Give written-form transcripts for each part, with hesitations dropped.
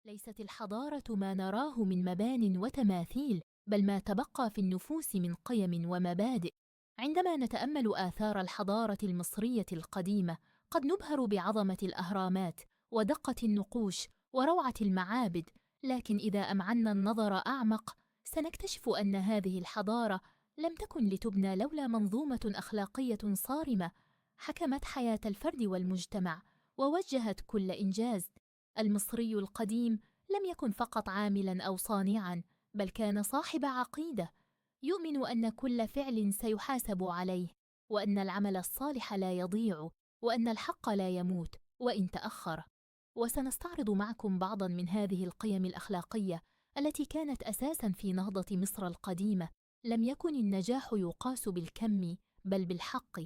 ليست الحضارة ما نراه من مبان وتماثيل، بل ما تبقى في النفوس من قيم ومبادئ. عندما نتأمل آثار الحضارة المصرية القديمة، قد نبهر بعظمة الأهرامات ودقة النقوش وروعة المعابد، لكن إذا أمعنا النظر أعمق سنكتشف أن هذه الحضارة لم تكن لتبنى لولا منظومة أخلاقية صارمة حكمت حياة الفرد والمجتمع ووجهت كل إنجاز. المصري القديم لم يكن فقط عاملاً أو صانعاً، بل كان صاحب عقيدة يؤمن أن كل فعل سيحاسب عليه، وأن العمل الصالح لا يضيع، وأن الحق لا يموت وإن تأخر. وسنستعرض معكم بعضاً من هذه القيم الأخلاقية التي كانت أساساً في نهضة مصر القديمة. لم يكن النجاح يقاس بالكم بل بالحق،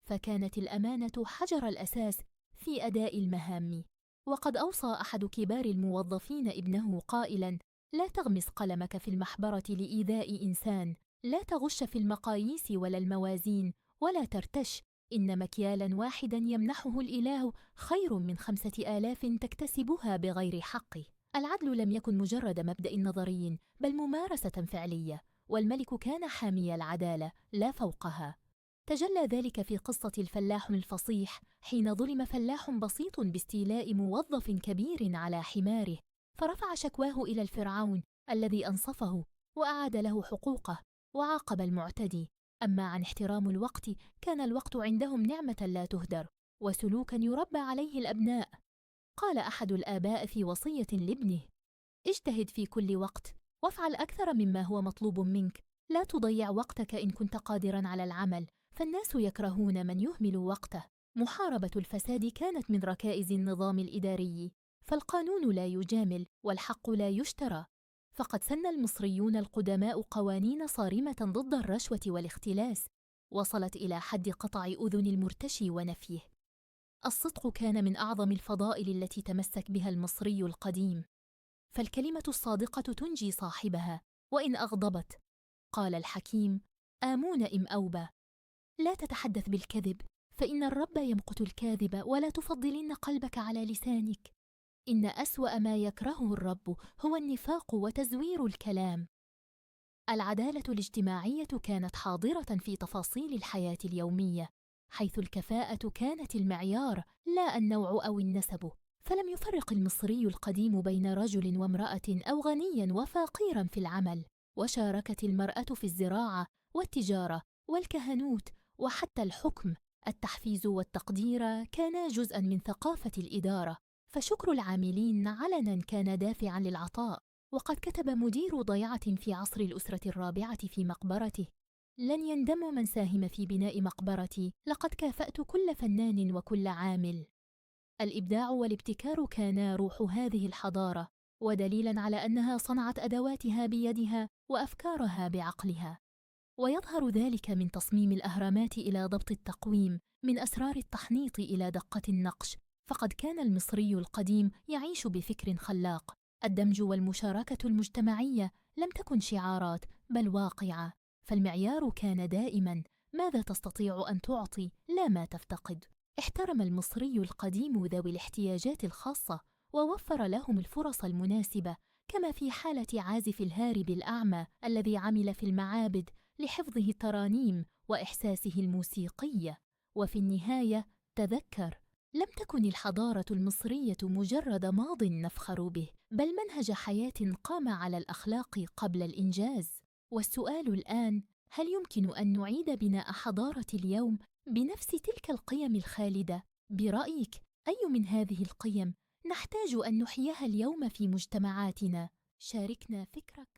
فكانت الأمانة حجر الأساس في أداء المهام. وقد أوصى أحد كبار الموظفين ابنه قائلاً: لا تغمس قلمك في المحبرة لإيذاء إنسان، لا تغش في المقاييس ولا الموازين، ولا ترتش، إن مكيالاً واحداً يمنحه الإله خير من 5000 تكتسبها بغير حق. العدل لم يكن مجرد مبدأ نظري، بل ممارسة فعلية، والملك كان حامي العدالة لا فوقها. تجلى ذلك في قصة الفلاح الفصيح، حين ظلم فلاح بسيط باستيلاء موظف كبير على حماره، فرفع شكواه إلى الفرعون الذي أنصفه وأعاد له حقوقه وعاقب المعتدي. أما عن احترام الوقت، كان الوقت عندهم نعمة لا تهدر وسلوكا يربى عليه الأبناء. قال أحد الآباء في وصية لابنه: اجتهد في كل وقت وافعل أكثر مما هو مطلوب منك، لا تضيع وقتك إن كنت قادرا على العمل، فالناس يكرهون من يهمل وقته. محاربة الفساد كانت من ركائز النظام الإداري، فالقانون لا يجامل والحق لا يشترى. فقد سن المصريون القدماء قوانين صارمة ضد الرشوة والاختلاس، وصلت إلى حد قطع أذن المرتشي ونفيه. الصدق كان من أعظم الفضائل التي تمسك بها المصري القديم، فالكلمة الصادقة تنجي صاحبها وإن أغضبت. قال الحكيم: آمون إم أوبى، لا تتحدث بالكذب، فإن الرب يمقت الكاذب، ولا تفضلن قلبك على لسانك. إن أسوأ ما يكرهه الرب هو النفاق وتزوير الكلام. العدالة الاجتماعية كانت حاضرة في تفاصيل الحياة اليومية، حيث الكفاءة كانت المعيار لا النوع أو النسب، فلم يفرق المصري القديم بين رجل وامرأة أو غنيا وفقيرا في العمل، وشاركت المرأة في الزراعة والتجارة والكهنوت وحتى الحكم. التحفيز والتقدير كانا جزءا من ثقافة الإدارة، فشكر العاملين علنا كان دافعا للعطاء. وقد كتب مدير ضيعة في عصر الأسرة الرابعة في مقبرته: لن يندم من ساهم في بناء مقبرتي، لقد كافأت كل فنان وكل عامل. الإبداع والابتكار كانا روح هذه الحضارة، ودليلاً على أنها صنعت أدواتها بيدها وأفكارها بعقلها. ويظهر ذلك من تصميم الأهرامات إلى ضبط التقويم، من أسرار التحنيط إلى دقة النقش. فقد كان المصري القديم يعيش بفكر خلاق. الدمج والمشاركة المجتمعية لم تكن شعارات بل واقعة، فالمعيار كان دائماً: ماذا تستطيع أن تعطي لا ما تفتقد. احترم المصري القديم ذوي الاحتياجات الخاصة ووفر لهم الفرص المناسبة، كما في حالة عازف الهارب الأعمى الذي عمل في المعابد لحفظه الترانيم وإحساسه الموسيقي. وفي النهاية تذكر: لم تكن الحضارة المصرية مجرد ماضٍ نفخر به، بل منهج حياة قام على الأخلاق قبل الإنجاز. والسؤال الآن: هل يمكن أن نعيد بناء حضارة اليوم بنفس تلك القيم الخالدة؟ برأيك أي من هذه القيم نحتاج أن نحييها اليوم في مجتمعاتنا؟ شاركنا فكرك.